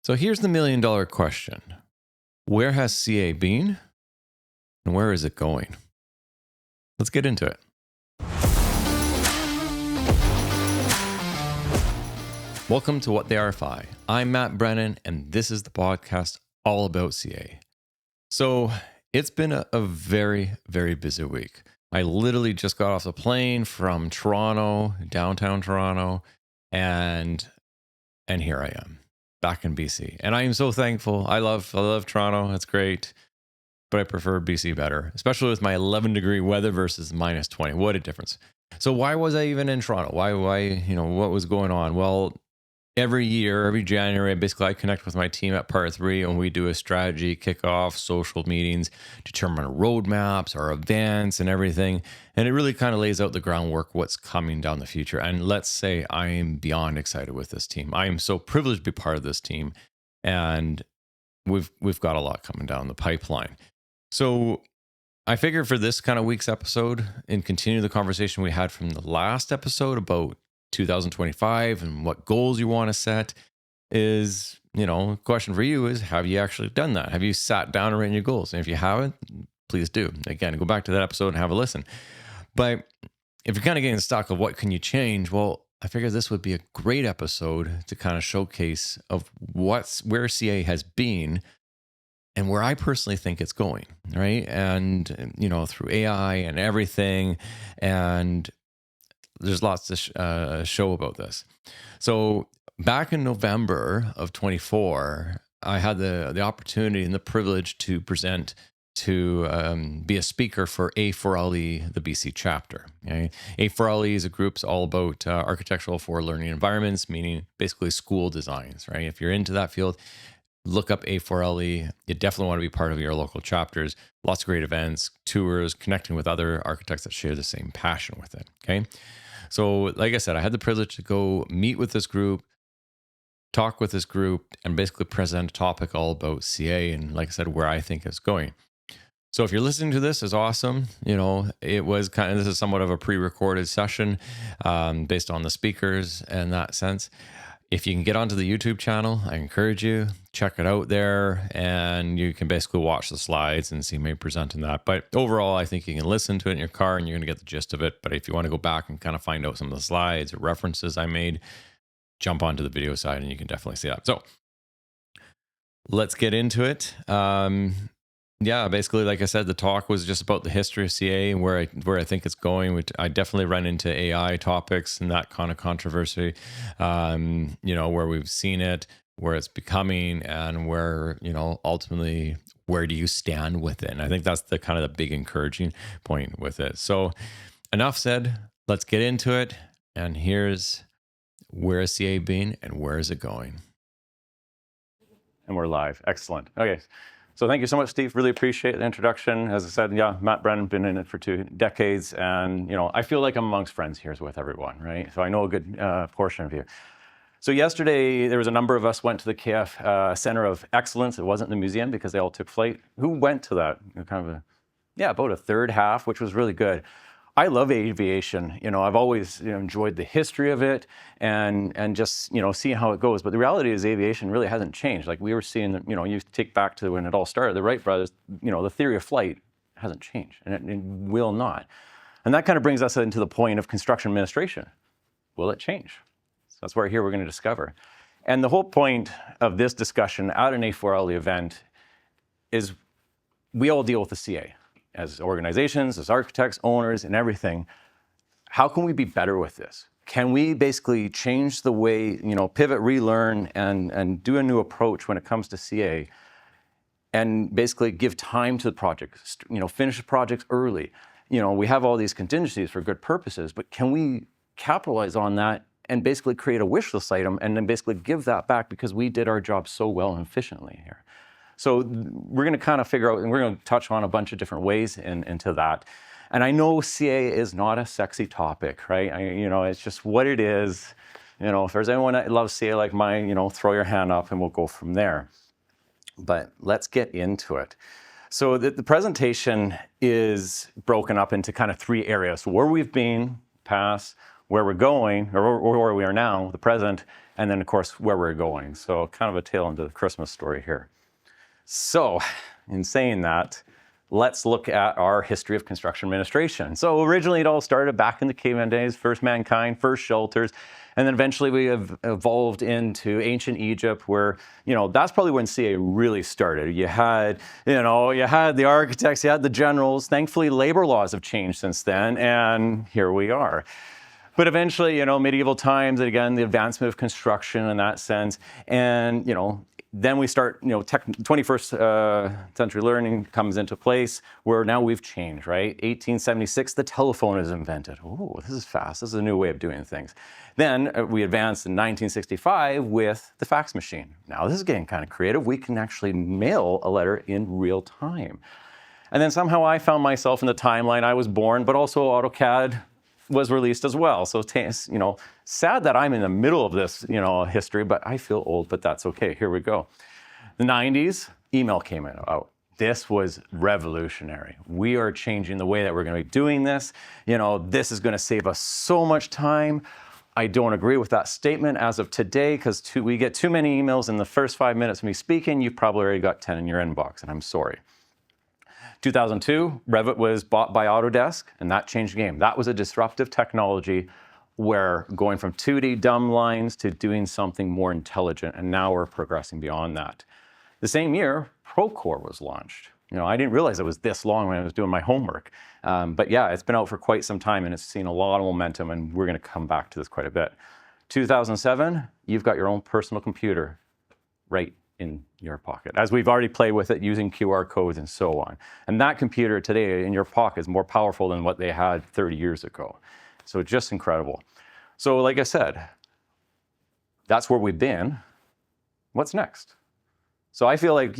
So here's the $1,000,000 question. Where has CA been and where is it going? Let's get into it. Welcome to What They RFI. I'm Matt Brennan, and this is the podcast all about CA. So it's been a very, very busy week. I literally just got off the plane from Toronto, downtown Toronto, and here I am, back in BC. And I am so thankful. I love Toronto. It's great. But I prefer BC better, especially with my 11-degree weather versus minus 20. What a difference. So why was I even in Toronto? Why, what was going on? Well, every year, every January, basically I connect with my team at Part 3 and we do a strategy kickoff, social meetings, determine roadmaps, our events and everything. And it really kind of lays out the groundwork, what's coming down the future. And let's say I am beyond excited with this team. I am so privileged to be part of this team. And we've got a lot coming down the pipeline. So I figured for this kind of week's episode and continue the conversation we had from the last episode about 2025 and what goals you want to set is, the question for you is, have you actually done that? Have you sat down and written your goals? And if you haven't, please do. Again, go back to that episode and have a listen. But if you're kind of getting stuck of what can you change, well, I figured this would be a great episode to kind of showcase of where CA has been and where I personally think it's going, right? And, through AI and everything, and there's lots to show about this. So back in November of 24, I had the opportunity and the privilege to present to be a speaker for A4LE, the BC chapter. Okay? A4LE is a group all about architectural for learning environments, meaning basically school designs, right? If you're into that field, look up A4LE. You definitely want to be part of your local chapters. Lots of great events, tours, connecting with other architects that share the same passion with it, okay? So like I said, I had the privilege to go meet with this group, talk with this group, and basically present a topic all about CA and, like I said, where I think it's going. So if you're listening to this, it's awesome. It was this is somewhat of a pre-recorded session based on the speakers and that sense. If you can get onto the YouTube channel, I encourage you, check it out there, and you can basically watch the slides and see me presenting that. But overall, I think you can listen to it in your car and you're going to get the gist of it. But if you want to go back and kind of find out some of the slides or references I made, jump onto the video side and you can definitely see that. So let's get into it. Basically, like I said, the talk was just about the history of CA and where I think it's going. Which I definitely run into AI topics and that kind of controversy, where we've seen it, where it's becoming, and where, ultimately, where do you stand with it? And I think that's the kind of the big encouraging point with it. So enough said, let's get into it. And here's where is CA been and where is it going? And we're live. Excellent. Okay. So thank you so much, Steve. Really appreciate the introduction. As I said, Matt Brennan, been in it for 2 decades. And, I feel like I'm amongst friends here with everyone, right? So I know a good portion of you. So yesterday, there was a number of us went to the KF Center of Excellence. It wasn't the museum because they all took flight. Who went to that? About a third half, which was really good. I love aviation. I've always enjoyed the history of it and just, seeing how it goes. But the reality is aviation really hasn't changed. Like we were seeing that, you take back to when it all started, the Wright brothers, the theory of flight hasn't changed and it will not. And that kind of brings us into the point of construction administration. Will it change? So that's where here we're going to discover. And the whole point of this discussion at an A4LE event is we all deal with the CA. As organizations, as architects, owners, and everything, how can we be better with this? Can we basically change the way, pivot, relearn, and do a new approach when it comes to CA and basically give time to the project, finish the projects early? We have all these contingencies for good purposes, but can we capitalize on that and basically create a wish list item and then basically give that back because we did our job so well and efficiently here? So we're going to kind of figure out, and we're going to touch on a bunch of different ways into that. And I know CA is not a sexy topic, right? It's just what it is. If there's anyone that loves CA like mine, throw your hand up and we'll go from there. But let's get into it. So the presentation is broken up into kind of 3 areas. So where we've been, past, where we're going, or where we are now, the present, and then of course where we're going. So kind of a tale into the Christmas story here. So in saying that, let's look at our history of construction administration. So originally it all started back in the caveman days, first mankind, first shelters, and then eventually we have evolved into ancient Egypt where, that's probably when CA really started. You had the architects, you had the generals. Thankfully, labor laws have changed since then, and here we are. But eventually, medieval times, and again, the advancement of construction in that sense, and, then we start, 21st century learning comes into place where now we've changed, right? 1876, the telephone is invented. Oh, this is fast. This is a new way of doing things. Then we advanced in 1965 with the fax machine. Now this is getting kind of creative. We can actually mail a letter in real time. And then somehow I found myself in the timeline I was born, but also AutoCAD was released as well. So, sad that I'm in the middle of this, history, but I feel old, but that's okay. Here we go. The 90s, email came out. This was revolutionary. We are changing the way that we're going to be doing this. This is going to save us so much time. I don't agree with that statement as of today because we get too many emails in the first 5 minutes of me speaking. You've probably already got 10 in your inbox, and I'm sorry. 2002, Revit was bought by Autodesk, and that changed the game. That was a disruptive technology where going from 2D dumb lines to doing something more intelligent, and now we're progressing beyond that. The same year, Procore was launched. I didn't realize it was this long when I was doing my homework. But yeah, it's been out for quite some time, and it's seen a lot of momentum, and we're going to come back to this quite a bit. 2007, you've got your own personal computer right in your pocket, as we've already played with it using QR codes and so on. And that computer today in your pocket is more powerful than what they had 30 years ago. So just incredible. So like I said, that's where we've been. What's next? So I feel like,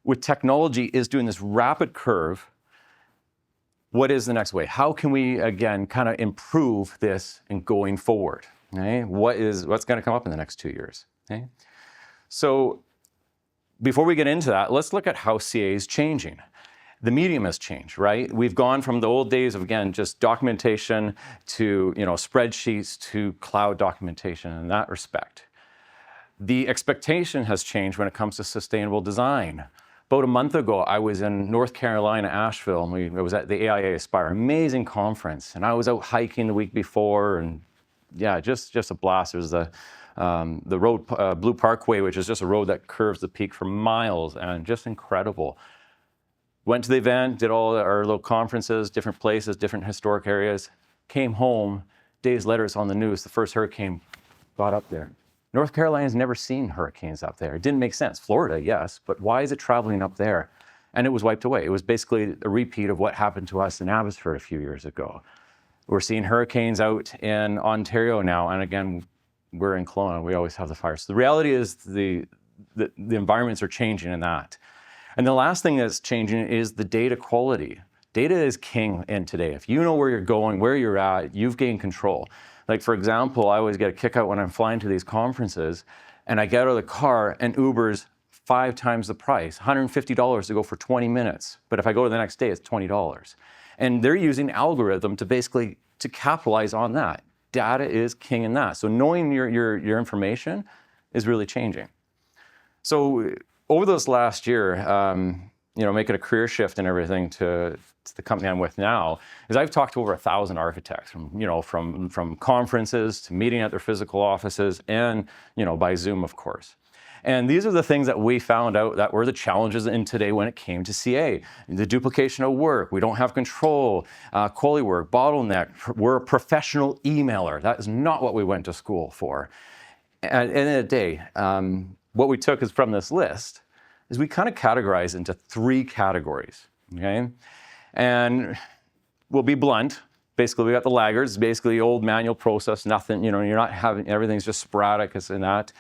with technology is doing this rapid curve, what is the next way? How can we, again, kind of improve this in going forward? Okay? What's going to come up in the next 2 years? Okay? So before we get into that, let's look at how CA is changing. The medium has changed, right? We've gone from the old days of, again, just documentation to, spreadsheets to cloud documentation in that respect. The expectation has changed when it comes to sustainable design. About a month ago, I was in North Carolina, Asheville, and I was at the AIA Aspire, amazing conference. And I was out hiking the week before, and yeah, just a blast. There's the road, Blue Parkway, which is just a road that curves the peak for miles, and just incredible. Went to the event, did all our little conferences, different places, different historic areas. Came home, days later, it's on the news, the first hurricane got up there. North Carolina's never seen hurricanes up there. It didn't make sense. Florida, yes, but why is it traveling up there? And it was wiped away. It was basically a repeat of what happened to us in Abbotsford a few years ago. We're seeing hurricanes out in Ontario now, and again, we're in Kelowna. We always have the fires. So the reality is the environments are changing in that. And the last thing that's changing is the data quality. Data is king in today. If you know where you're going, where you're at, you've gained control. Like, for example, I always get a kick out when I'm flying to these conferences and I get out of the car and Uber's 5 times the price, $150 to go for 20 minutes. But if I go to the next day, it's $20. And they're using algorithm to basically to capitalize on that. Data is king in that. So knowing your information is really changing. So over this last year, making a career shift and everything to the company I'm with now, is I've talked to over 1,000 architects from conferences to meeting at their physical offices and, by Zoom, of course. And these are the things that we found out that were the challenges in today when it came to CA. The duplication of work, we don't have control, quality work, bottleneck, we're a professional emailer. That is not what we went to school for. At the end of the day, what we took is from this list is we kind of categorize into 3 categories, okay? And we'll be blunt. Basically, we got the laggards, basically old manual process, nothing, you're not having, everything's just sporadic, it's in that.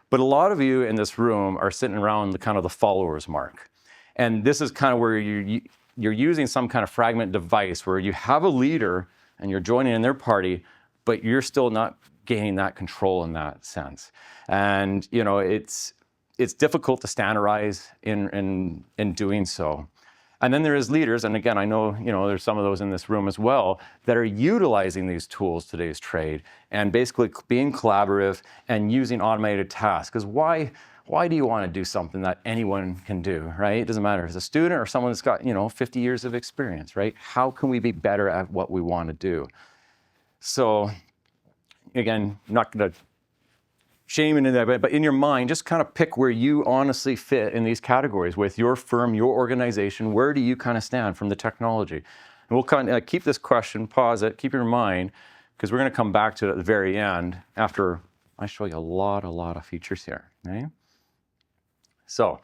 But a lot of you in this room are sitting around the followers mark. And this is kind of where you're using some kind of fragment device where you have a leader and you're joining in their party, but you're still not gaining that control in that sense. And, it's difficult to standardize in doing so. And then there is leaders, and again, I know, there's some of those in this room as well, that are utilizing these tools today's trade and basically being collaborative and using automated tasks. Because why do you want to do something that anyone can do, right? It doesn't matter if it's a student or someone that's got, 50 years of experience, right? How can we be better at what we want to do? So again, not going to shame into that, but in your mind, just kind of pick where you honestly fit in these categories with your firm, your organization. Where do you kind of stand from the technology? And we'll kind of keep this question, pause it, keep it in mind, because we're going to come back to it at the very end after I show you a lot of features here, right? So,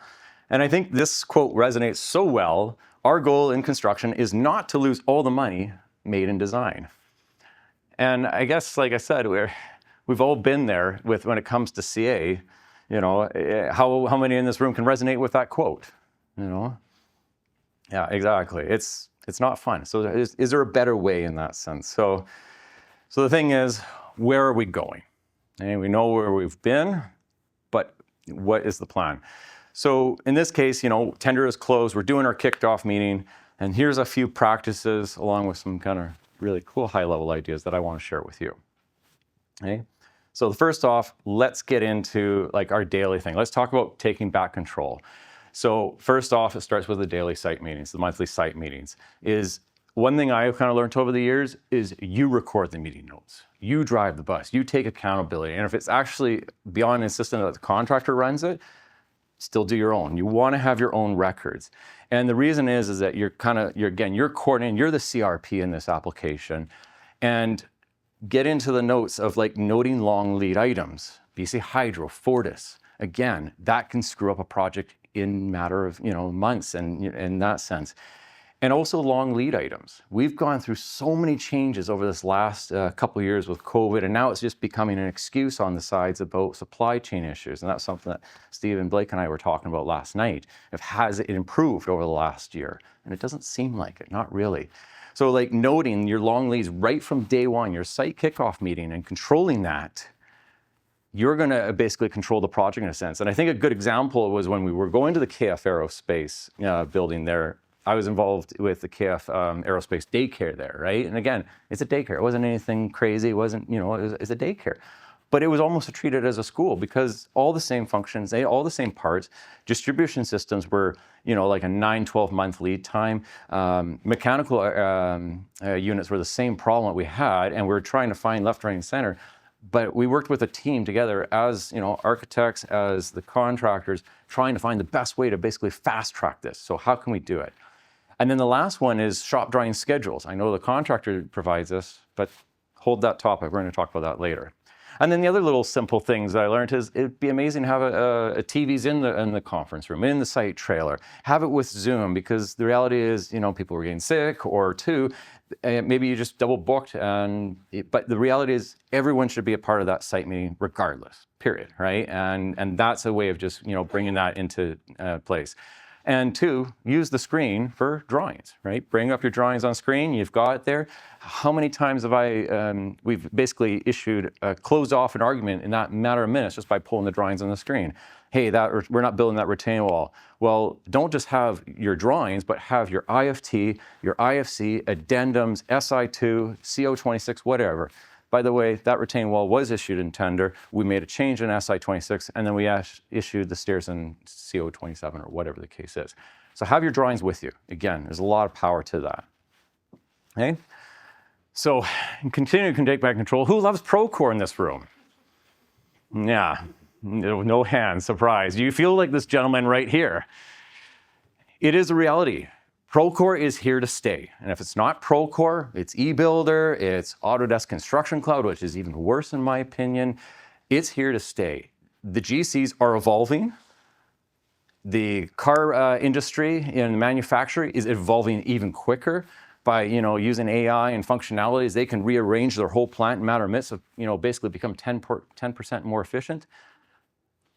and I think this quote resonates so well. Our goal in construction is not to lose all the money made in design. And I guess, like I said, we've all been there with when it comes to CA. How many in this room can resonate with that quote? Yeah, exactly. It's not fun. So is there a better way in that sense? So the thing is, where are we going? And we know where we've been, but what is the plan? So in this case, tender is closed. We're doing our kicked-off meeting, and here's a few practices along with some kind of really cool high-level ideas that I want to share with you. Okay. So first off, let's get into like our daily thing. Let's talk about taking back control. So first off, it starts with the daily site meetings, the monthly site meetings. Is one thing I've kind of learned over the years is you record the meeting notes. You drive the bus. You take accountability. And if it's actually beyond insistent that the contractor runs it, still do your own. You want to have your own records. And the reason is that you're coordinating, you're the CRP in this application. And get into the notes of like noting long lead items, BC Hydro, Fortis. Again, that can screw up a project in a matter of months and in that sense. And also long lead items. We've gone through so many changes over this last couple of years with COVID, and now it's just becoming an excuse on the sides about supply chain issues. And that's something that Steve and Blake and I were talking about last night. Has it improved over the last year? And it doesn't seem like it, not really. So like noting your long leads right from day one, your site kickoff meeting, and controlling that, you're going to basically control the project in a sense. And I think a good example was when we were going to the KF Aerospace building there. I was involved with the KF Aerospace daycare there, right? And again, it's a daycare. It wasn't anything crazy. It wasn't, it's a daycare. But it was almost treated as a school because all the same functions, all the same parts, distribution systems were, like a 9-12 month lead time. Mechanical units were the same problem that we had, and we were trying to find left, right, and center. But we worked with a team together as, architects, as the contractors, trying to find the best way to basically fast track this. So how can we do it? And then the last one is shop drawing schedules. I know the contractor provides this, but hold that topic. We're going to talk about that later. And then the other little simple things that I learned is it'd be amazing to have a TVs in the conference room, in the site trailer. Have it with Zoom, because the reality is, people were getting sick, or two, maybe you just double booked. But the reality is everyone should be a part of that site meeting regardless, period, right? And that's a way of just, bringing that into place. And two, use the screen for drawings, right? Bring up your drawings on screen. You've got it there. How many times have we've basically closed off an argument in that matter of minutes just by pulling the drawings on the screen. Hey, we're not building that retaining wall. Well, don't just have your drawings, but have your IFT, your IFC, addendums, SI2, CO26, whatever. By the way, that retaining wall was issued in tender. We made a change in SI26, and then we issued the stairs in CO27 or whatever the case is. So have your drawings with you. Again, there's a lot of power to that. Okay? So continue to take back control. Who loves Procore in this room? Yeah, no hands, surprise. You feel like this gentleman right here. It is a reality. Procore is here to stay. And if it's not Procore, it's eBuilder, it's Autodesk Construction Cloud, which is even worse in my opinion. It's here to stay. The GCs are evolving. The car industry in manufacturing is evolving even quicker by using AI and functionalities. They can rearrange their whole plant in a matter of minutes, basically become 10% more efficient.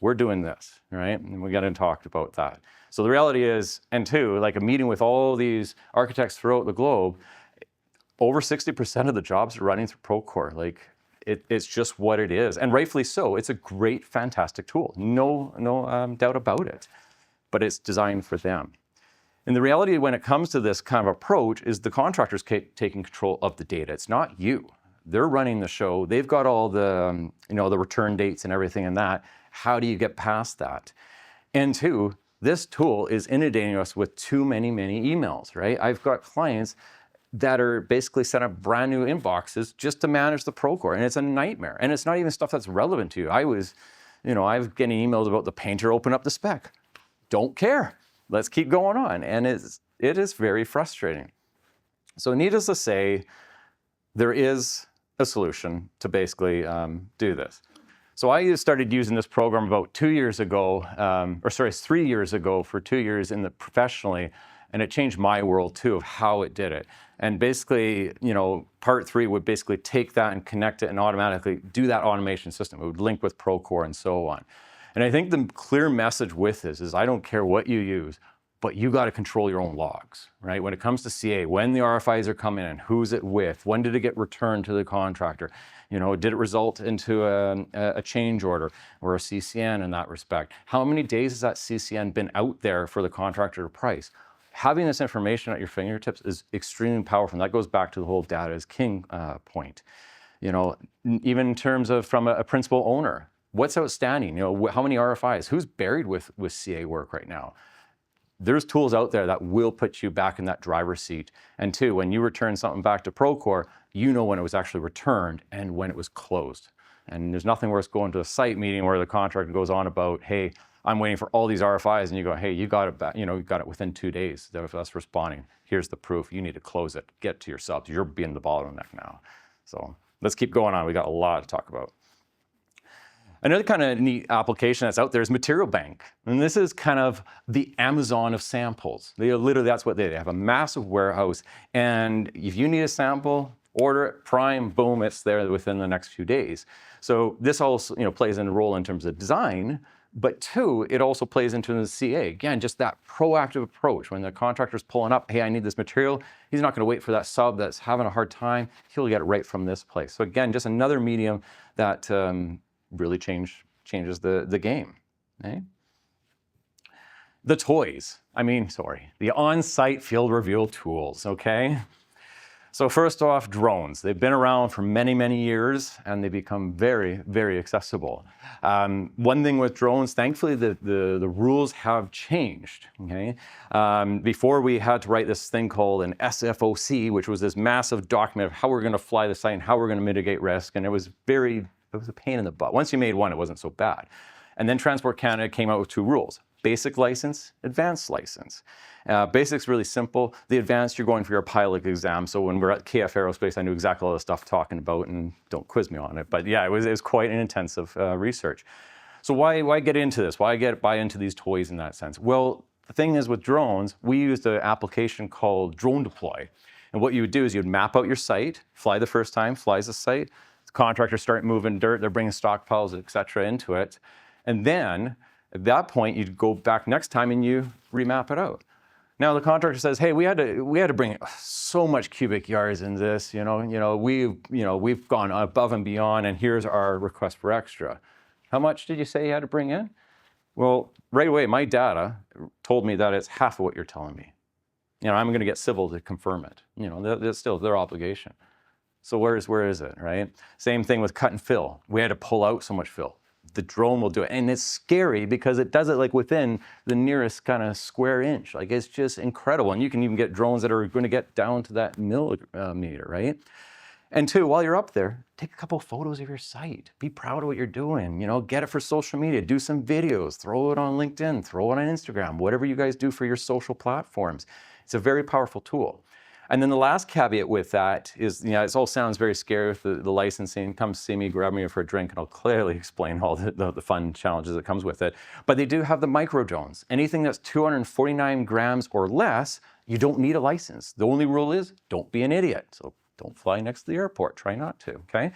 We're doing this, right? And we got to talk about that. So the reality is, and two, like a meeting with all these architects throughout the globe, over 60% of the jobs are running through Procore. Like it's just what it is, and rightfully so. It's a great, fantastic tool, no doubt about it. But it's designed for them. And the reality when it comes to this kind of approach is the contractor's taking control of the data. It's not you. They're running the show. They've got all the, the return dates and everything in that. How do you get past that? And two, this tool is inundating us with too many emails, right? I've got clients that are basically set up brand new inboxes just to manage the Procore, and it's a nightmare. And it's not even stuff that's relevant to you. I was getting emails about the painter open up the spec. Don't care. Let's keep going on. And it is very frustrating. So needless to say, there is a solution to basically do this. So I started using this program about 2 years ago, 3 years ago for 2 years professionally, and it changed my world too of how it did it. And basically, part 3 would basically take that and connect it and automatically do that automation system. It would link with Procore and so on. And I think the clear message with this is I don't care what you use, but you got to control your own logs, right? When it comes to CA, when the RFIs are coming in, who's it with, when did it get returned to the contractor? Did it result into a change order or a CCN in that respect? How many days has that CCN been out there for the contractor to price? Having this information at your fingertips is extremely powerful. And that goes back to the whole data is king point. Even in terms of from a principal owner, what's outstanding? How many RFIs? Who's buried with CA work right now? There's tools out there that will put you back in that driver's seat. And two, when you return something back to Procore, you know when it was actually returned and when it was closed. And there's nothing worse going to a site meeting where the contractor goes on about, hey, I'm waiting for all these RFIs, and you go, hey, you got it back, you got it within 2 days of us responding. Here's the proof. You need to close it. Get to your subs. You're being the bottleneck now. So let's keep going on. We got a lot to talk about. Another kind of neat application that's out there is Material Bank. And this is kind of the Amazon of samples. That's what they have a massive warehouse. And if you need a sample, order it, prime, boom, it's there within the next few days. So this also plays a role in terms of design, but two, it also plays into the CA. Again, just that proactive approach. When the contractor's pulling up, hey, I need this material, he's not going to wait for that sub that's having a hard time. He'll get it right from this place. So again, just another medium that really changes the game. Okay? The toys. The on-site field reveal tools, okay? So first off, drones. They've been around for many years, and they become very accessible. One thing with drones, thankfully, the rules have changed, okay? Before we had to write this thing called an SFOC, which was this massive document of how we're gonna fly the site and how we're gonna mitigate risk, and it was a pain in the butt. Once you made one, it wasn't so bad. And then Transport Canada came out with 2 rules: basic license, advanced license. Basic's really simple. The advanced, you're going for your pilot exam. So when we're at KF Aerospace, I knew exactly all the stuff talking about, and don't quiz me on it. But yeah, it was quite an intensive research. So why get into this? Why buy into these toys in that sense? Well, the thing is with drones, we used an application called Drone Deploy. And what you would do is you'd map out your site, fly the first time, flies the site, contractors start moving dirt, they're bringing stockpiles, et cetera, into it. And then at that point, you'd go back next time and you remap it out. Now the contractor says, hey, we had to bring so much cubic yards in this, we've gone above and beyond, and here's our request for extra. How much did you say you had to bring in? Well, right away, my data told me that it's half of what you're telling me. I'm going to get civil to confirm it. That's still their obligation. So where is it, right? Same thing with cut and fill. We had to pull out so much fill. The drone will do it. And it's scary because it does it like within the nearest kind of square inch. Like it's just incredible. And you can even get drones that are going to get down to that millimeter, right? And two, while you're up there, take a couple of photos of your site. Be proud of what you're doing. Get it for social media. Do some videos. Throw it on LinkedIn. Throw it on Instagram. Whatever you guys do for your social platforms. It's a very powerful tool. And then the last caveat with that is, it all sounds very scary with the licensing. Come see me, grab me for a drink, and I'll clearly explain all the fun challenges that comes with it. But they do have the micro drones. Anything that's 249 grams or less, you don't need a license. The only rule is don't be an idiot. So don't fly next to the airport. Try not to, okay?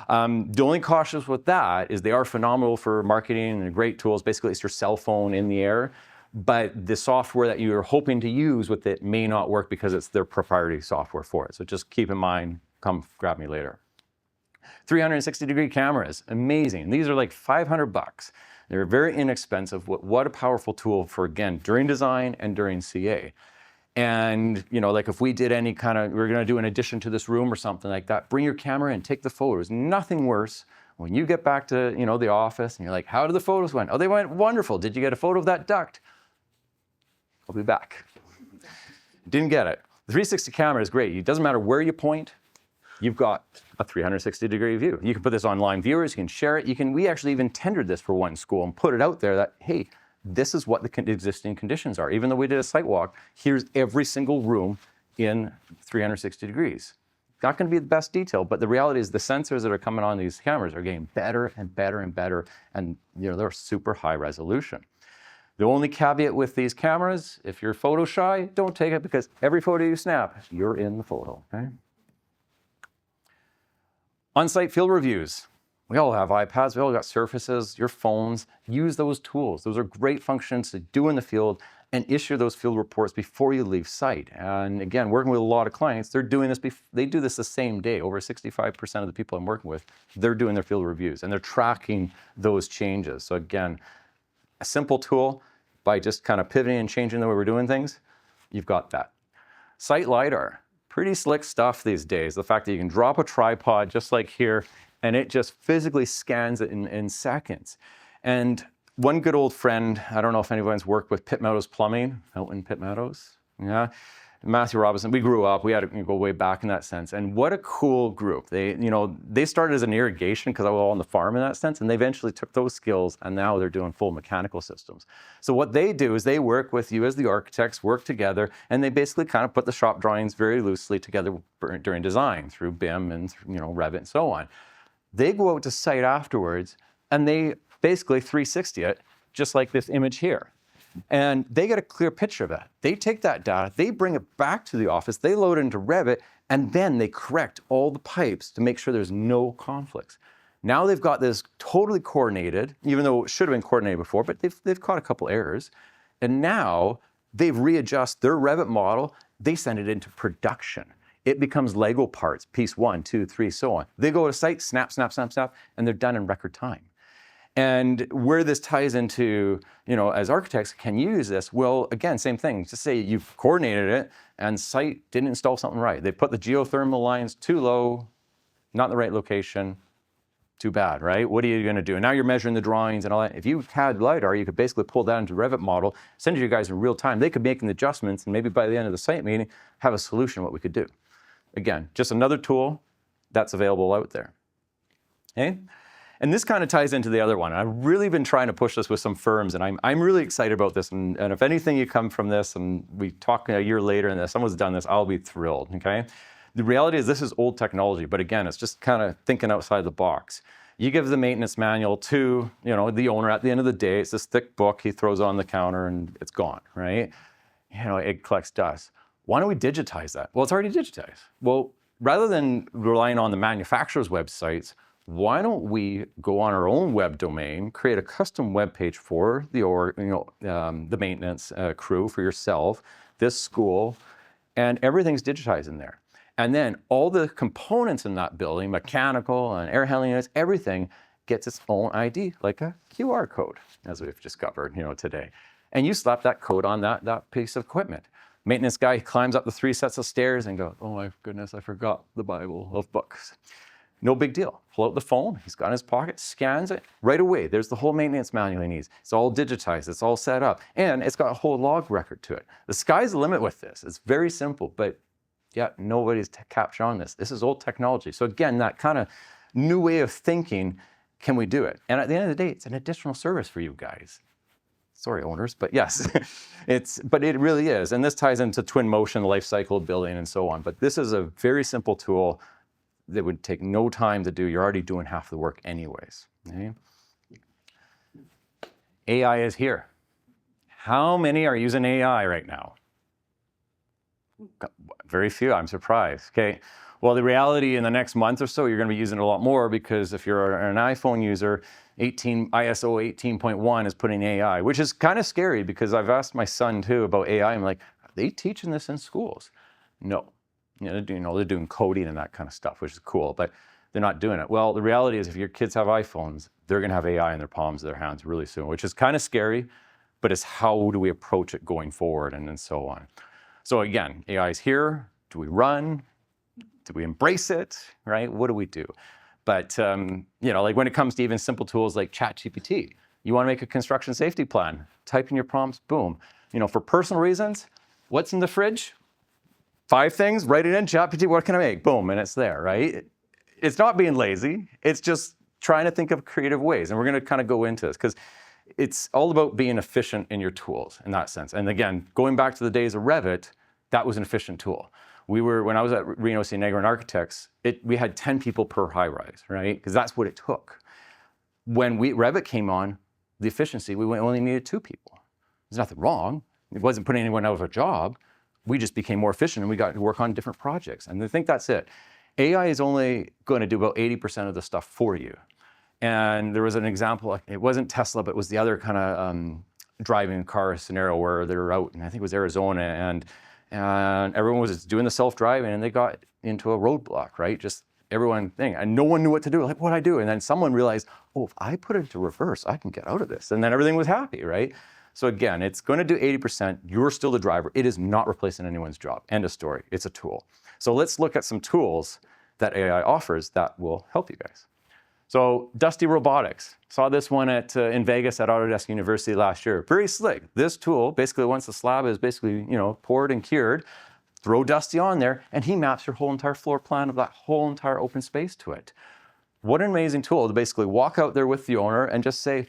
The only cautious with that is they are phenomenal for marketing and great tools. Basically, it's your cell phone in the air. But the software that you're hoping to use with it may not work because it's their proprietary software for it. So just keep in mind, come grab me later. 360-degree cameras, amazing. These are like $500. They're very inexpensive. What a powerful tool for, again, during design and during CA. And, like if we did any kind of, we're going to do an addition to this room or something like that, bring your camera in, take the photos. Nothing worse when you get back to, the office and you're like, how did the photos went? Oh, they went wonderful. Did you get a photo of that duct? I'll be back. Didn't get it. The 360 camera is great. It doesn't matter where you point. You've got a 360-degree view. You can put this on Line Viewers. You can share it. We actually even tendered this for one school and put it out there that, hey, this is what the existing conditions are. Even though we did a site walk, here's every single room in 360 degrees. Not going to be the best detail, but the reality is the sensors that are coming on these cameras are getting better and better and better, and they're super high resolution. The only caveat with these cameras, if you're photo shy, don't take it, because every photo you snap, you're in the photo, okay? On-site field reviews. We all have iPads, we all got Surfaces, your phones. Use those tools. Those are great functions to do in the field and issue those field reports before you leave site. And again, working with a lot of clients, they're doing this, they do this the same day. Over 65% of the people I'm working with, they're doing their field reviews and they're tracking those changes. So again, a simple tool, by just kind of pivoting and changing the way we're doing things, you've got that. Site LiDAR, pretty slick stuff these days. The fact that you can drop a tripod just like here, and it just physically scans it in seconds. And one good old friend, I don't know if anyone's worked with Pitt Meadows Plumbing, out in Pitt Meadows, yeah? Matthew Robinson, we grew up, we had to go way back in that sense. And what a cool group. They started as an irrigation, because I was all on the farm in that sense, and they eventually took those skills and now they're doing full mechanical systems. So what they do is they work with you as the architects, work together, and they basically kind of put the shop drawings very loosely together during design through BIM and Revit and so on. They go out to site afterwards and they basically 360 it, just like this image here. And they get a clear picture of that. They take that data, they bring it back to the office, they load it into Revit, and then they correct all the pipes to make sure there's no conflicts. Now they've got this totally coordinated, even though it should have been coordinated before, but they've caught a couple errors. And now they've readjusted their Revit model, they send it into production. It becomes Lego parts, piece 1, 2, 3, so on. They go to site, snap, snap, snap, snap, and they're done in record time. And where this ties into, as architects can use this, well, again, same thing. Just say you've coordinated it and site didn't install something right. They put the geothermal lines too low, not in the right location. Too bad, right? What are you going to do? And now you're measuring the drawings and all that. If you had LiDAR, you could basically pull that into Revit model, send it to you guys in real time. They could make the adjustments, and maybe by the end of the site meeting, have a solution what we could do. Again, just another tool that's available out there. Okay? And this kind of ties into the other one. I've really been trying to push this with some firms, and I'm really excited about this. And if anything you come from this, and we talk a year later and someone's done this, I'll be thrilled, okay? The reality is this is old technology, but again, it's just kind of thinking outside the box. You give the maintenance manual to, the owner at the end of the day. It's this thick book he throws on the counter and it's gone, right? It collects dust. Why don't we digitize that? Well, it's already digitized. Well, rather than relying on the manufacturer's websites, why don't we go on our own web domain, create a custom web page for the maintenance crew, for yourself, this school, and everything's digitized in there. And then all the components in that building, mechanical and air handling units, everything gets its own ID, like a QR code, as we've discovered, today. And you slap that code on that piece of equipment. Maintenance guy climbs up the 3 sets of stairs and goes, oh my goodness, I forgot the Bible of books. No big deal. Pull out the phone, he's got it in his pocket, scans it, right away. There's the whole maintenance manual he needs. It's all digitized, it's all set up, and it's got a whole log record to it. The sky's the limit with this. It's very simple, but yet nobody's captured on this. This is old technology. So again, that kind of new way of thinking, can we do it? And at the end of the day, it's an additional service for you guys. Sorry, owners, but yes, but it really is. And this ties into twin motion, life cycle building, and so on. But this is a very simple tool that would take no time to do. You're already doing half the work anyways. Okay? AI is here. How many are using AI right now? Very few, I'm surprised. Okay. Well, the reality in the next month or so, you're going to be using it a lot more, because if you're an iPhone user, ISO 18.1 is putting AI, which is kind of scary, because I've asked my son too about AI. I'm like, are they teaching this in schools? No. They're doing coding and that kind of stuff, which is cool, but they're not doing it. Well, the reality is if your kids have iPhones, they're going to have AI in their palms of their hands really soon, which is kind of scary, but it's how do we approach it going forward and so on. So again, AI is here. Do we run? Do we embrace it, right? What do we do? But like when it comes to even simple tools like ChatGPT, you want to make a construction safety plan, type in your prompts, boom. For personal reasons, what's in the fridge? 5 things, write it in, ChatGPT, what can I make? Boom, and it's there, right? It's not being lazy. It's just trying to think of creative ways. And we're going to kind of go into this because it's all about being efficient in your tools in that sense. And again, going back to the days of Revit, that was an efficient tool. When I was at Reno St. Negrin Architects, we had 10 people per high rise, right? Because that's what it took. When Revit came on, the efficiency, we only needed 2 people. There's nothing wrong. It wasn't putting anyone out of a job. We just became more efficient and we got to work on different projects. And I think that's it. AI is only going to do about 80% of the stuff for you. And there was an example, it wasn't Tesla, but it was the other kind of driving car scenario where they were out, and I think it was Arizona, and everyone was doing the self-driving and they got into a roadblock, right? Just everyone thing, and no one knew what to do. Like, what do I do? And then someone realized, oh, if I put it into reverse, I can get out of this. And then everything was happy, right? So again, it's going to do 80%. You're still the driver. It is not replacing anyone's job. End of story. It's a tool. So let's look at some tools that AI offers that will help you guys. So Dusty Robotics. Saw this one in Vegas at Autodesk University last year. Very slick. This tool, basically once the slab is basically, poured and cured, throw Dusty on there, and he maps your whole entire floor plan of that whole entire open space to it. What an amazing tool to basically walk out there with the owner and just say,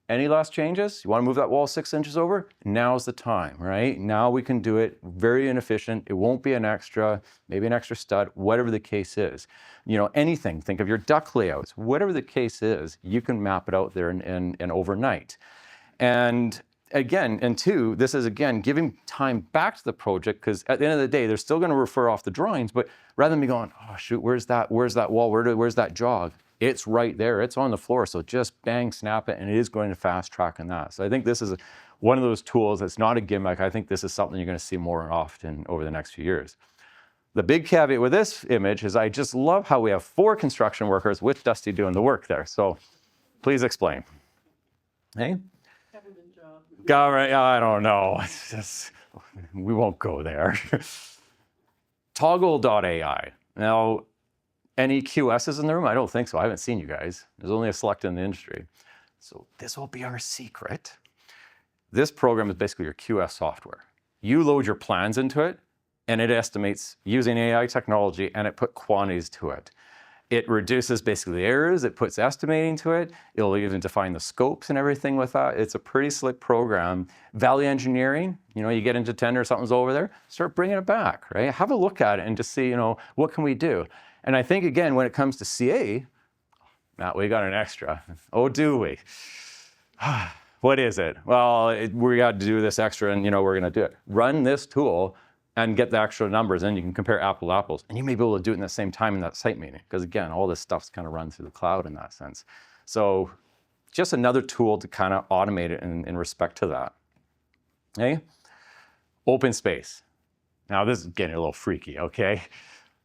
any last changes? You want to move that wall 6 inches over? Now's the time, right? Now we can do it very inefficient. It won't be an extra, maybe an extra stud, whatever the case is. Anything, think of your duct layouts, whatever the case is, you can map it out there in overnight. And again, and 2, this is again, giving time back to the project, because at the end of the day, they're still going to refer off the drawings, but rather than be going, oh shoot, where's that wall? Where's that jog? It's right there, it's on the floor. So just bang, snap it, and it is going to fast track on that. So I think this is one of those tools that's not a gimmick. I think this is something you're going to see more often over the next few years. The big caveat with this image is I just love how we have 4 construction workers with Dusty doing the work there. So please explain. Hey? Government job. All right, I don't know. It's just, we won't go there. Toggle.ai. Now, any QSs in the room? I don't think so. I haven't seen you guys. There's only a select in the industry. So this will be our secret. This program is basically your QS software. You load your plans into it, and it estimates using AI technology, and it put quantities to it. It reduces basically the errors. It puts estimating to it. It'll even define the scopes and everything with that. It's a pretty slick program. Value engineering, you get into tender, something's over there, start bringing it back, right? Have a look at it and just see, what can we do? And I think, again, when it comes to CA, Matt, we got an extra. Oh, do we? What is it? Well, we got to do this extra, and we're going to do it. Run this tool and get the extra numbers, and you can compare apple to apples. And you may be able to do it in the same time in that site meeting, because again, all this stuff's kind of run through the cloud in that sense. So just another tool to kind of automate it in respect to that. Okay? Open space. Now this is getting a little freaky, okay?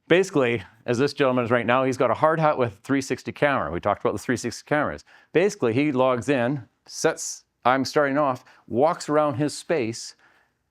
Basically, as this gentleman is right now, he's got a hard hat with 360 camera. We talked about the 360 cameras. Basically, he logs in, I'm starting off, walks around his space,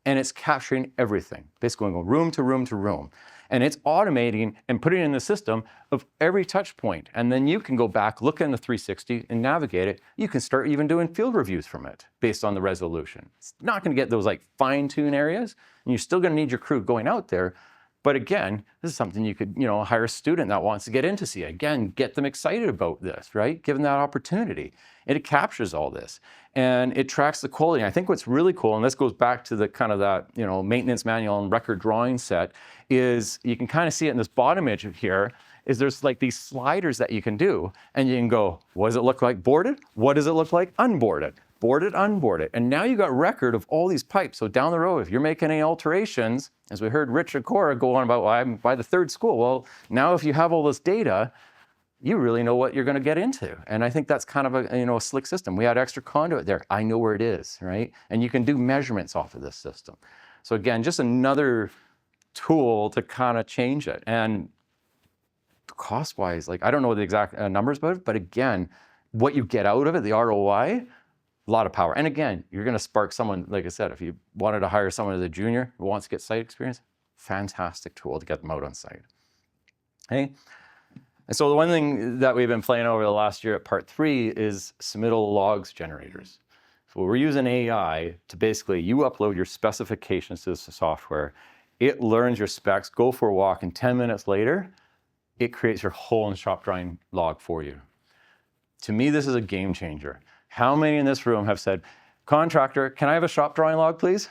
and it's capturing everything. Basically going room to room to room. And it's automating and putting in the system of every touch point. And then you can go back, look in the 360 and navigate it. You can start even doing field reviews from it based on the resolution. It's not going to get those like fine-tune areas, and you're still going to need your crew going out there. But again, this is something you could, hire a student that wants to get into CA. Again, get them excited about this, right? Give them that opportunity. And it captures all this. And it tracks the quality. I think what's really cool, and this goes back to the kind of that, maintenance manual and record drawing set, is you can kind of see it in this bottom image here, is there's like these sliders that you can do. And you can go, what does it look like boarded? What does it look like unboarded? Boarded, unboarded. And now you got record of all these pipes. So down the road, if you're making any alterations, as we heard Rich and Cora go on about, well, I'm by the 3rd school. Well, now if you have all this data, you really know what you're going to get into. And I think that's kind of a slick system. We had extra conduit there. I know where it is, right? And you can do measurements off of this system. So again, just another tool to kind of change it. And cost-wise, I don't know the exact numbers about it, but again, what you get out of it, the ROI, A lot of power. And again, you're going to spark someone, like I said, if you wanted to hire someone as a junior who wants to get site experience, fantastic tool to get them out on site. Okay? And so the one thing that we've been playing over the last year at part 3 is submittal logs generators. So we're using AI to basically, you upload your specifications to the software, it learns your specs, go for a walk, and 10 minutes later, it creates your whole shop drawing log for you. To me, this is a game changer. How many in this room have said, contractor, can I have a shop drawing log, please?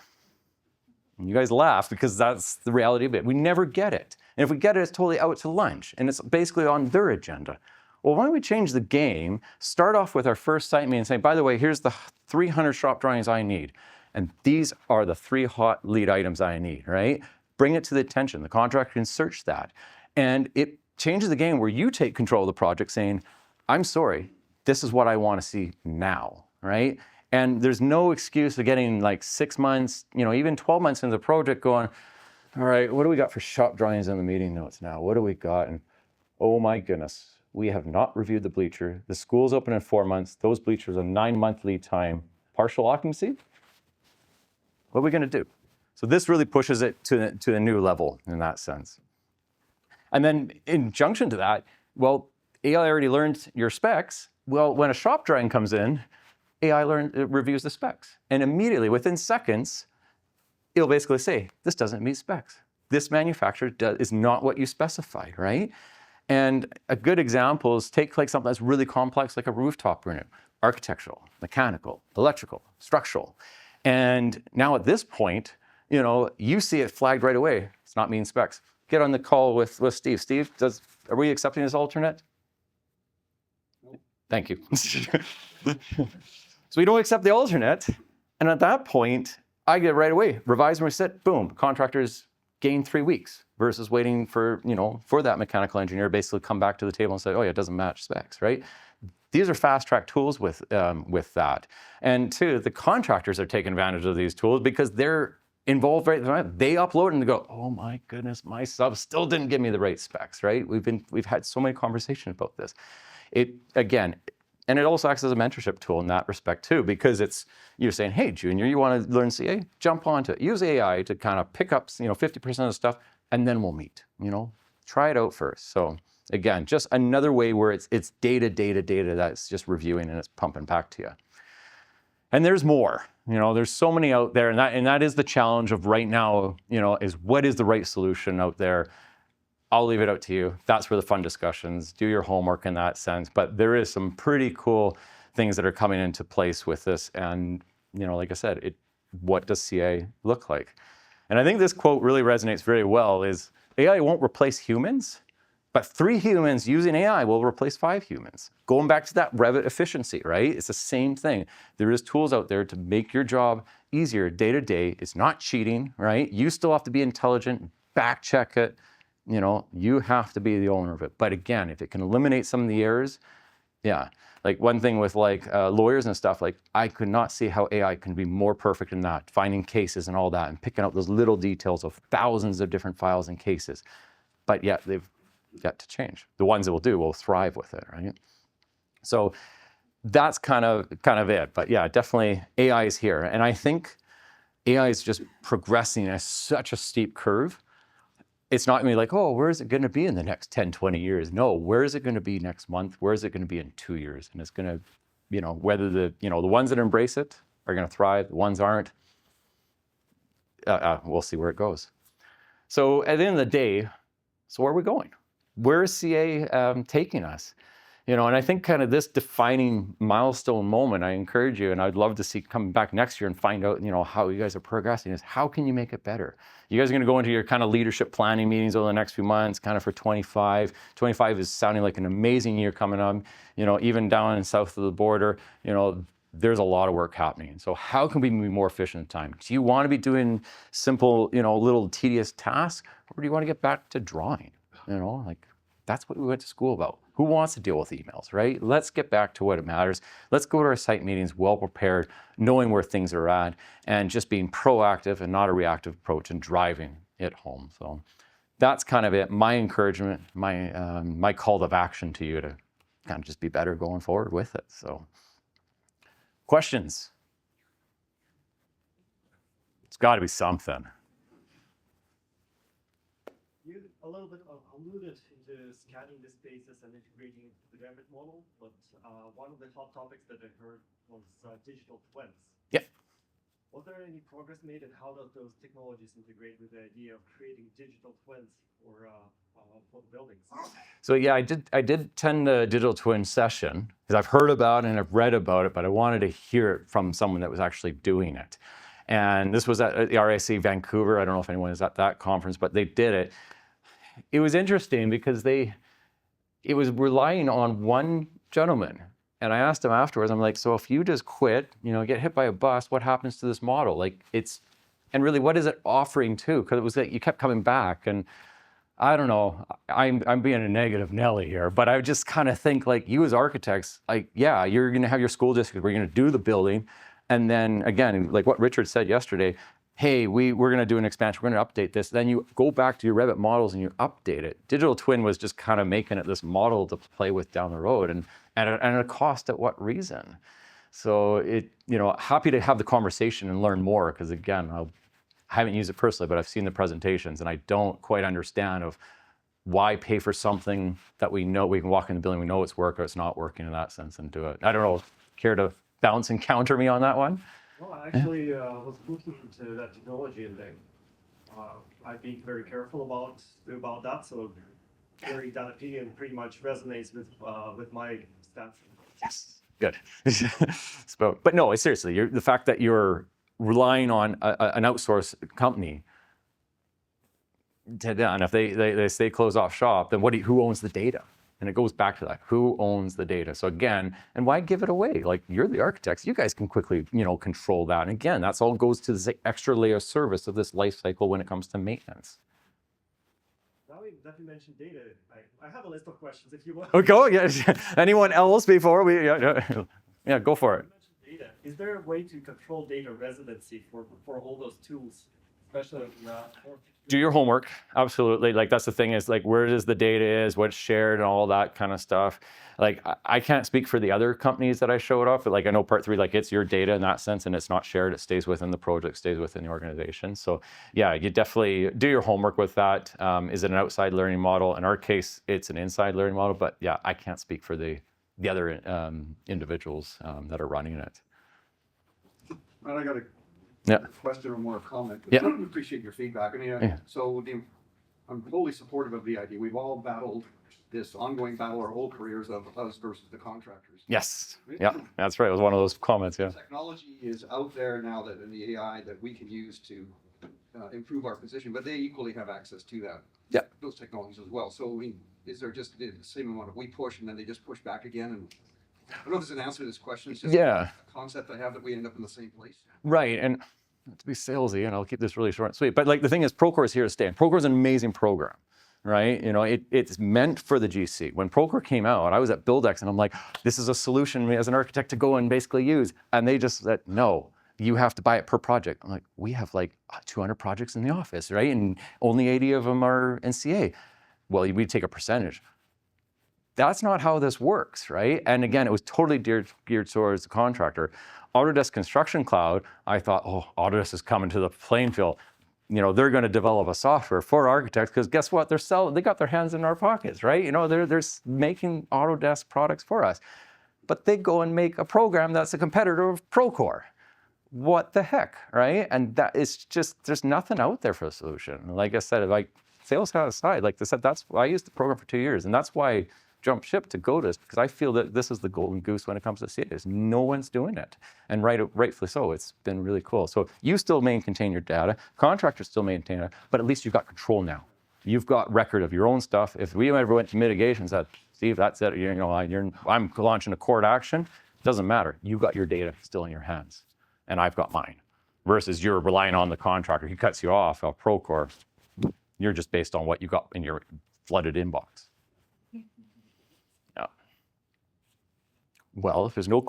And you guys laugh because that's the reality of it. We never get it. And if we get it, it's totally out to lunch. And it's basically on their agenda. Well, why don't we change the game, start off with our first site meeting and say, by the way, here's the 300 shop drawings I need. And these are the 3 hot lead items I need, right? Bring it to the attention. The contractor can search that. And it changes the game where you take control of the project saying, I'm sorry, this is what I want to see now, right? And there's no excuse of getting like 6 months, even 12 months into the project going, all right, what do we got for shop drawings in the meeting notes now? What do we got? And oh my goodness, we have not reviewed the bleacher. The school's open in 4 months. Those bleachers are 9-month lead time. Partial occupancy? What are we going to do? So this really pushes it to a new level in that sense. And then in junction to that, well, AI already learned your specs. Well, when a shop drawing comes in, AI reviews the specs. And immediately, within seconds, it'll basically say, this doesn't meet specs. This manufacturer is not what you specified, right? And a good example is take like something that's really complex, like a rooftop unit, architectural, mechanical, electrical, structural. And now at this point, you see it flagged right away. It's not meeting specs. Get on the call with Steve. Steve, are we accepting this alternate? Thank you. So we don't accept the alternate. And at that point, I get right away, revise and reset, boom, contractors gain 3 weeks versus waiting for that mechanical engineer basically come back to the table and say, oh yeah, it doesn't match specs, right? These are fast track tools with that. And 2, the contractors are taking advantage of these tools because they're involved right there. They upload and they go, oh my goodness, my sub still didn't give me the right specs, right? We've had so many conversations about this. And it also acts as a mentorship tool in that respect too, because you're saying, hey, junior, you want to learn CA? Jump onto it. Use AI to kind of pick up 50% of the stuff, and then we'll meet. Try it out first. So again, just another way where it's data that's just reviewing and it's pumping back to you. And there's more. There's so many out there, and that is the challenge of right now. Is what is the right solution out there? I'll leave it out to you. That's where the fun discussions, do your homework in that sense. But there is some pretty cool things that are coming into place with this. And, like I said, what does CA look like? And I think this quote really resonates very well is AI won't replace humans, but 3 humans using AI will replace 5 humans. Going back to that Revit efficiency, right? It's the same thing. There is tools out there to make your job easier day to day. It's not cheating, right? You still have to be intelligent, back check it. You have to be the owner of it. But again, if it can eliminate some of the errors, yeah. Like one thing with lawyers and stuff, I could not see how AI can be more perfect in that, finding cases and all that and picking out those little details of thousands of different files and cases. But yet they've got to change. The ones that will thrive with it, right? So that's kind of it. But yeah, definitely AI is here. And I think AI is just progressing at such a steep curve. It's not going to be like, oh, where is it going to be in the next 10, 20 years? No, where is it going to be next month? Where is it going to be in 2 years? And it's going to, whether the ones that embrace it are going to thrive, the ones aren't, we'll see where it goes. So at the end of the day, so where are we going? Where is CA taking us? And I think kind of this defining milestone moment, I encourage you, and I'd love to see come back next year and find out, how you guys are progressing, is how can you make it better? You guys are going to go into your kind of leadership planning meetings over the next few months, kind of for 25. 25 is sounding like an amazing year coming up. Even down in south of the border, there's a lot of work happening. So how can we be more efficient in time? Do you want to be doing simple, little tedious tasks, or do you want to get back to drawing? That's what we went to school about. Who wants to deal with emails, right? Let's get back to what it matters. Let's go to our site meetings well prepared, knowing where things are at, and just being proactive and not a reactive approach and driving it home. So that's kind of it. My encouragement, my call to action to you to kind of just be better going forward with it. So Questions? It's got to be something. You a little bit alluded into scanning the spaces and integrating into the Revit model, but one of the hot topics that I heard was digital twins. Yeah. Was there any progress made, and how does those technologies integrate with the idea of creating digital twins for the buildings? So yeah, I did attend a digital twin session because I've heard about it and I've read about it, but I wanted to hear it from someone that was actually doing it. And this was at the RIC Vancouver. I don't know if anyone was at that conference, but they did it. It was interesting because it was relying on one gentleman. And I asked him afterwards, I'm like, so if you just quit, get hit by a bus, what happens to this model? And really, what is it offering too? Because it was like you kept coming back, and I don't know, I'm being a negative Nelly here, but I just kind of think like you as architects, yeah, you're gonna have your school district where you're gonna do the building. And then again, like what Richard said yesterday, hey, we're gonna do an expansion, we're gonna update this. Then you go back to your Revit models and you update it. Digital twin was just kind of making it this model to play with down the road, and at a cost at what reason? So happy to have the conversation and learn more, because again, I haven't used it personally, but I've seen the presentations and I don't quite understand of why pay for something that we know we can walk in the building, we know it's working or it's not working in that sense, and do it. I don't know, care to bounce and counter me on that one? Well, I actually was looking into that technology, and I'd be very careful about that. So hearing that opinion pretty much resonates with my stance. Yes, good. But no, seriously, the fact that you're relying on an outsourced company, and if they say close off shop, then who owns the data? And it goes back to that, who owns the data? So again, and why give it away? Like, you're the architects, you guys can quickly, control that. And again, that's all goes to this extra layer of service of this life cycle when it comes to maintenance. Now that you mentioned data, I have a list of questions if you want. Oh, go, yeah. Anyone else before we, yeah, go for it. You mentioned data. Is there a way to control data residency for all those tools, especially do your homework, absolutely. Like, that's the thing, is like, where does the data is, what's shared, and all that kind of stuff. Like, I can't speak for the other companies that I showed off, but like, I know part 3, like, it's your data in that sense, and it's not shared, it stays within the project, stays within the organization. So yeah, you definitely do your homework with that. Is it an outside learning model? In our case, it's an inside learning model, but yeah, I can't speak for the other individuals that are running it. And I got a question or more comment. Yeah. I appreciate your feedback. So I'm totally supportive of the idea. We've all battled this ongoing battle our whole careers of us versus the contractors. Yes. Yeah, that's right. It was one of those comments. Yeah. Technology is out there now, that in the AI that we can use to improve our position, but they equally have access to that. Yeah. Those technologies as well. So is there just the same amount of we push and then they just push back again? And I don't know if there's an answer to this question. It's just a concept I have that we end up in the same place. Right. And not to be salesy, and I'll keep this really short and sweet, but like, the thing is, Procore is here to stay. And Procore is an amazing program, right? It's meant for the GC. When Procore came out, I was at Buildex and I'm like, this is a solution as an architect to go and basically use. And they just said, no, you have to buy it per project. I'm like, we have like 200 projects in the office, right? And only 80 of them are NCA. Well, we take a percentage. That's not how this works, right? And again, it was totally geared towards the contractor. Autodesk Construction Cloud, I thought, oh, Autodesk is coming to the playing field. They're going to develop a software for architects, because guess what? They got their hands in our pockets, right? They're making Autodesk products for us. But they go and make a program that's a competitor of Procore. What the heck, right? And that is just, there's nothing out there for a solution. Like I said, like, sales aside, like I said, that's why I used the program for 2 years, and that's why I jumped ship to go to this, because I feel that this is the golden goose when it comes to CAs. No one's doing it, and rightfully so. It's been really cool. So you still maintain your data, contractors still maintain it, but at least you've got control now. You've got record of your own stuff. If we ever went to mitigation and said, Steve, that's it, I'm launching a court action, doesn't matter. You've got your data still in your hands, and I've got mine. Versus you're relying on the contractor. He cuts you off, Procore. You're just based on what you got in your flooded inbox. Yeah. Well, if there's no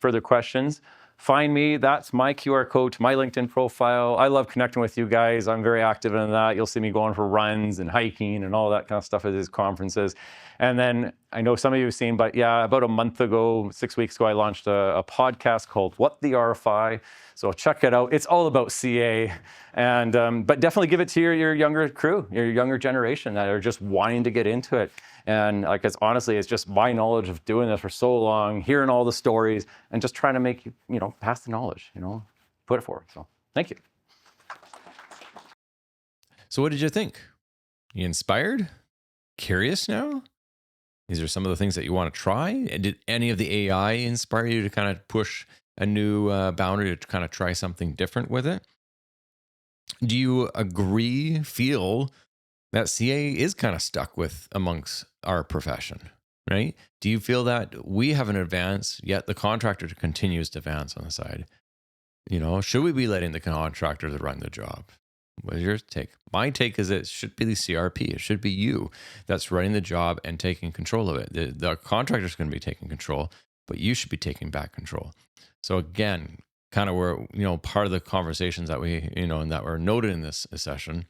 further questions, find me. That's my QR code to my LinkedIn profile. I love connecting with you guys. I'm very active in that. You'll see me going for runs and hiking and all that kind of stuff at these conferences. And then I know some of you have seen, but yeah, about a month ago, 6 weeks ago, I launched a podcast called What the RFI. So check it out. It's all about CA. And but definitely give it to your younger crew, your younger generation that are just wanting to get into it. And like, it's honestly, it's just my knowledge of doing this for so long, hearing all the stories, and just trying to make you, pass the knowledge, put it forward. So thank you. So what did you think? You inspired? Curious now? These are some of the things that you want to try. And did any of the AI inspire you to kind of push a new boundary to kind of try something different with it? Do you feel that CA is kind of stuck with amongst our profession, right? Do you feel that we haven't advanced yet the contractor continues to advance on the side? Should we be letting the contractor to run the job? What is your take? My take is it should be the CRP. It should be you that's running the job and taking control of it. The contractor's going to be taking control, but you should be taking back control. So again, kind of where, part of the conversations that we, and that were noted in this session,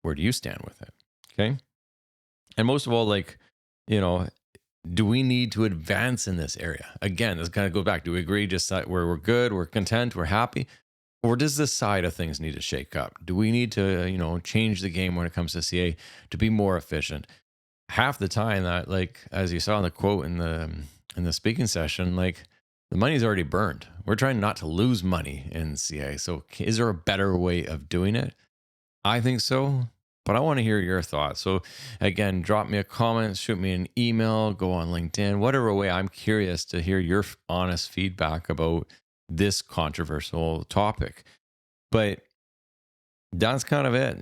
where do you stand with it? Okay. And most of all, do we need to advance in this area? Again, this kind of goes back. Do we agree just that we're good, we're content, we're happy? Or does this side of things need to shake up? Do we need to, change the game when it comes to CA to be more efficient? Half the time that, as you saw in the quote in the speaking session, the money's already burned. We're trying not to lose money in CA. So is there a better way of doing it? I think so, but I want to hear your thoughts. So again, drop me a comment, shoot me an email, go on LinkedIn, whatever way. I'm curious to hear your honest feedback about this controversial topic. But that's kind of it.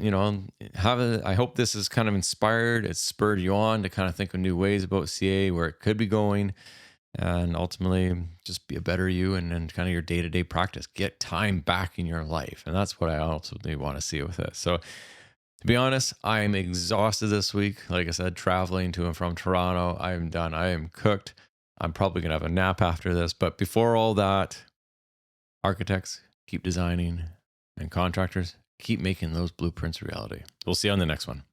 I hope this is kind of inspired. It's spurred you on to kind of think of new ways about CA, where it could be going, and ultimately just be a better you and kind of your day-to-day practice. Get time back in your life. And that's what I ultimately want to see with it. So to be honest, I am exhausted this week. Like I said, traveling to and from Toronto. I am done. I am cooked. I'm probably going to have a nap after this. But before all that, architects, keep designing, and contractors, keep making those blueprints reality. We'll see you on the next one.